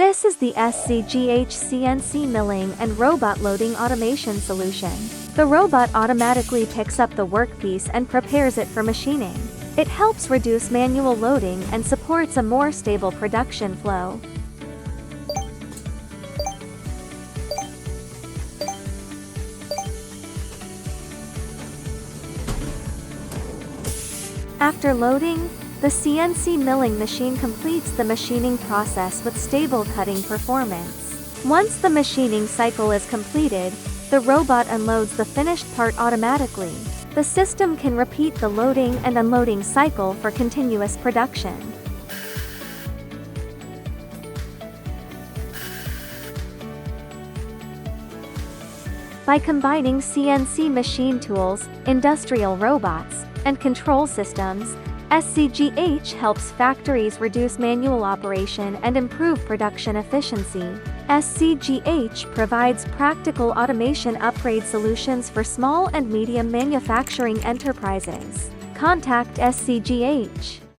This is the SZGH CNC milling and robot loading automation solution. The robot automatically picks up the workpiece and prepares it for machining. It helps reduce manual loading and supports a more stable production flow. After loading, the CNC milling machine completes the machining process with stable cutting performance. Once the machining cycle is completed, the robot unloads the finished part automatically. The system can repeat the loading and unloading cycle for continuous production. By combining CNC machine tools, industrial robots, and control systems, SZGH helps factories reduce manual operation and improve production efficiency. SZGH provides practical automation upgrade solutions for small and medium manufacturing enterprises. Contact SZGH.